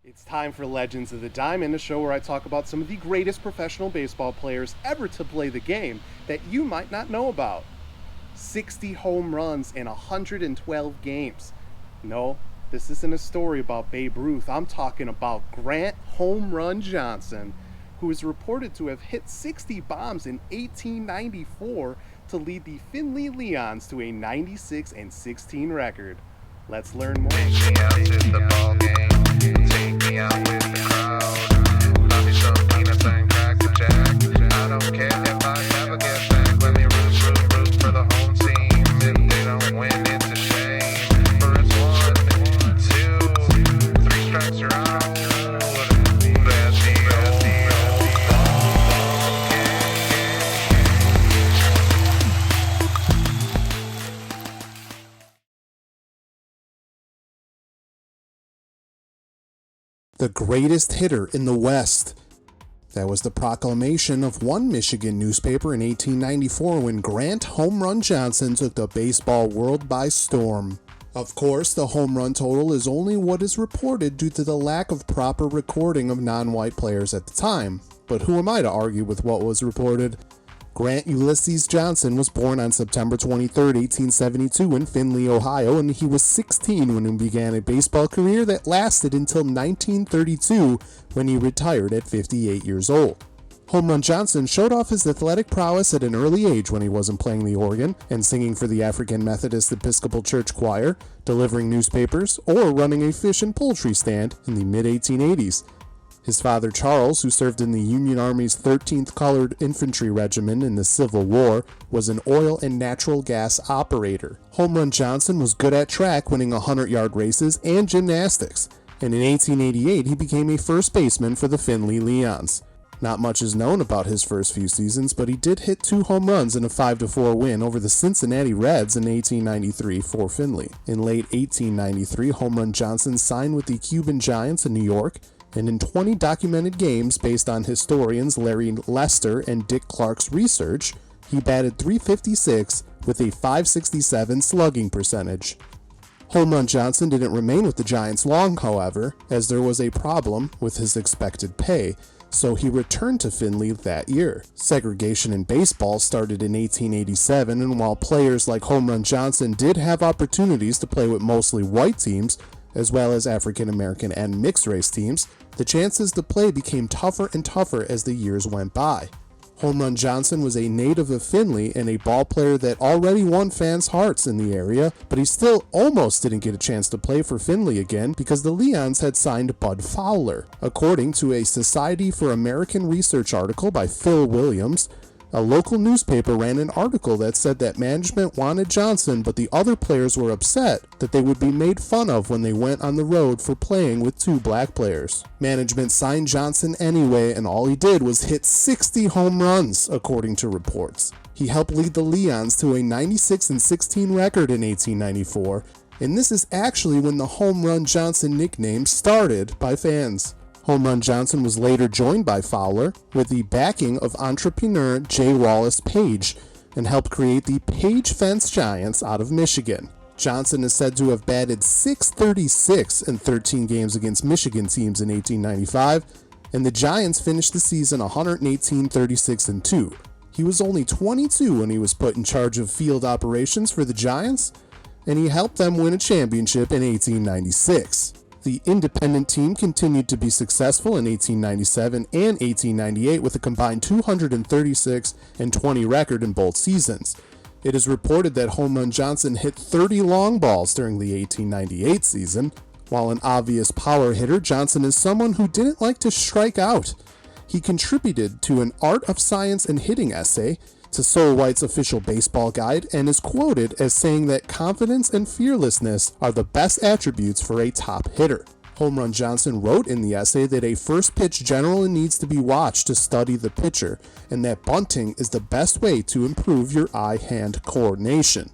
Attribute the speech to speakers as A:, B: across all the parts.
A: It's time for Legends of the Diamond, a show where I talk about some of the greatest professional baseball players ever to play the game that you might not know about. 60 home runs in 112 games. No, this isn't a story about Babe Ruth. I'm talking about Grant Home Run Johnson, who is reported to have hit 60 bombs in 1894 to lead the Findlay Leons to a 96-16 record. Let's learn more.
B: Take me out to the ballgame. Take me out with the crowd. Buy me some peanuts and Cracker Jack. I don't care if I never get back. Let me root for the home team. If they don't win, it's a shame. For it's 1, 2, 3 strikes are out. That's the old
C: The greatest hitter in the West. That was the proclamation of one Michigan newspaper in 1894 when Grant Home Run Johnson took the baseball world by storm. Of course, the home run total is only what is reported due to the lack of proper recording of non-white players at the time. But who am I to argue with what was reported? Grant Ulysses Johnson was born on September 23, 1872 in Findlay, Ohio, and he was 16 when he began a baseball career that lasted until 1932 when he retired at 58 years old. Home Run Johnson showed off his athletic prowess at an early age when he wasn't playing the organ and singing for the African Methodist Episcopal Church Choir, delivering newspapers, or running a fish and poultry stand in the mid-1880s. His father Charles, who served in the Union Army's 13th Colored Infantry Regiment in the Civil War, was an oil and natural gas operator. Home Run Johnson was good at track, winning 100-yard races and gymnastics, and in 1888 he became a first baseman for the Findlay Leons. Not much is known about his first few seasons, but he did hit 2 home runs in a 5-4 win over the Cincinnati Reds in 1893 for Findlay. In late 1893, Home Run Johnson signed with the Cuban Giants in New York, and in 20 documented games based on historians Larry Lester and Dick Clark's research, he batted .356 with a .567 slugging percentage. Home Run Johnson didn't remain with the Giants long, however, as there was a problem with his expected pay, so he returned to Findlay that year. Segregation in baseball started in 1887, and while players like Home Run Johnson did have opportunities to play with mostly white teams, as well as African American and mixed race teams, the chances to play became tougher and tougher as the years went by. Home Run Johnson was a native of Findlay and a ball player that already won fans' hearts in the area, but he still almost didn't get a chance to play for Findlay again because the Leons had signed Bud Fowler. According to a Society for American Research article by Phil Williams, a local newspaper ran an article that said that management wanted Johnson, but the other players were upset that they would be made fun of when they went on the road for playing with 2 black players. Management signed Johnson anyway, and all he did was hit 60 home runs, according to reports. He helped lead the Leons to a 96-16 record in 1894, and this is actually when the Home Run Johnson nickname started by fans. Home Run Johnson was later joined by Fowler with the backing of entrepreneur J. Wallace Page and helped create the Page Fence Giants out of Michigan. Johnson is said to have batted .636 in 13 games against Michigan teams in 1895, and the Giants finished the season 118-36-2. He was only 22 when he was put in charge of field operations for the Giants, and he helped them win a championship in 1896. The independent team continued to be successful in 1897 and 1898 with a combined 236-20 record in both seasons. It is reported that Home Run Johnson hit 30 long balls during the 1898 season. While an obvious power hitter, Johnson is someone who didn't like to strike out. He contributed to an Art of Science and Hitting essay to So White's official baseball guide and is quoted as saying that confidence and fearlessness are the best attributes for a top hitter. Home Run Johnson wrote in the essay that a first pitch generally needs to be watched to study the pitcher, and that bunting is the best way to improve your eye-hand coordination.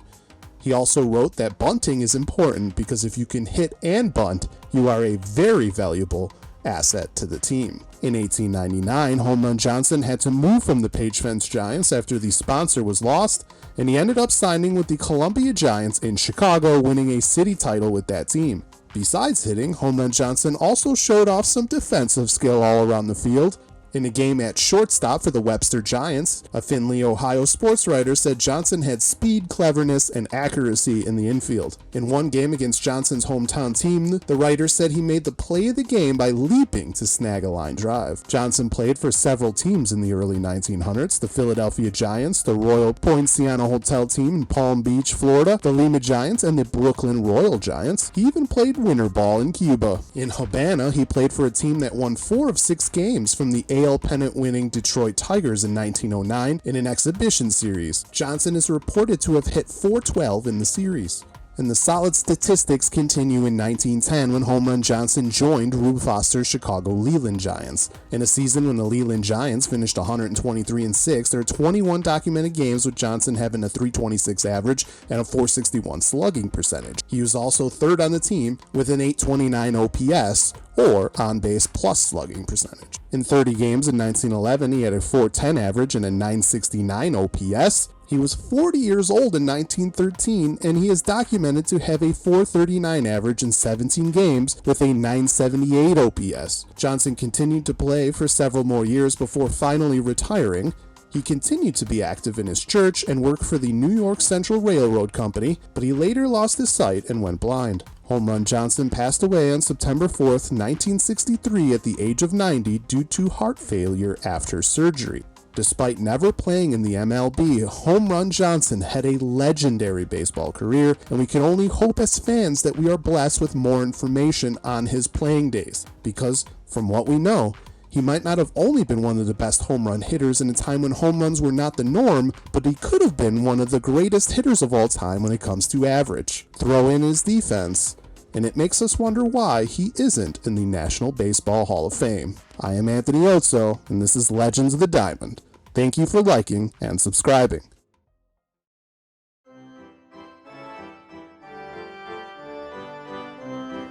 C: He also wrote that bunting is important because if you can hit and bunt, you are a very valuable asset to the team. In 1899, Home Run Johnson had to move from the Page Fence Giants after the sponsor was lost, and he ended up signing with the Columbia Giants in Chicago, winning a city title with that team. Besides hitting, Home Run Johnson also showed off some defensive skill all around the field. In a game at shortstop for the Webster Giants, a Findlay, Ohio sports writer said Johnson had speed, cleverness, and accuracy in the infield. In one game against Johnson's hometown team, the writer said he made the play of the game by leaping to snag a line drive. Johnson played for several teams in the early 1900s, the Philadelphia Giants, the Royal Poinciana Hotel team in Palm Beach, Florida, the Lima Giants, and the Brooklyn Royal Giants. He even played winter ball in Cuba. In Havana, he played for a team that won 4 of 6 games from the AL pennant-winning Detroit Tigers in 1909 in an exhibition series. Johnson is reported to have hit .412 in the series. And the solid statistics continue in 1910 when Home Run Johnson joined Rube Foster's Chicago Leland Giants. In a season when the Leland Giants finished 123-6, there are 21 documented games with Johnson having a .326 average and a .461 slugging percentage. He was also third on the team with an .829 OPS, or on-base plus slugging percentage. In 30 games in 1911, he had a .410 average and a .969 OPS. He was 40 years old in 1913, and he is documented to have a .439 average in 17 games with a .978 OPS. Johnson continued to play for several more years before finally retiring. He continued to be active in his church and worked for the New York Central Railroad Company, but he later lost his sight and went blind. Home Run Johnson passed away on September 4th, 1963 at the age of 90 due to heart failure after surgery. Despite never playing in the MLB, Home Run Johnson had a legendary baseball career, and we can only hope as fans that we are blessed with more information on his playing days, because, from what we know, he might not have only been one of the best home run hitters in a time when home runs were not the norm, but he could have been one of the greatest hitters of all time when it comes to average. Throw in his defense, and it makes us wonder why he isn't in the National Baseball Hall of Fame. I am Anthony Iozzo, and this is Legends of the Diamond. Thank you for liking and subscribing.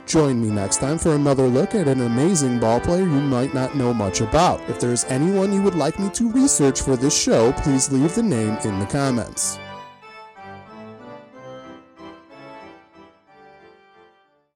C: Join me next time for another look at an amazing ballplayer you might not know much about. If there is anyone you would like me to research for this show, please leave the name in the comments.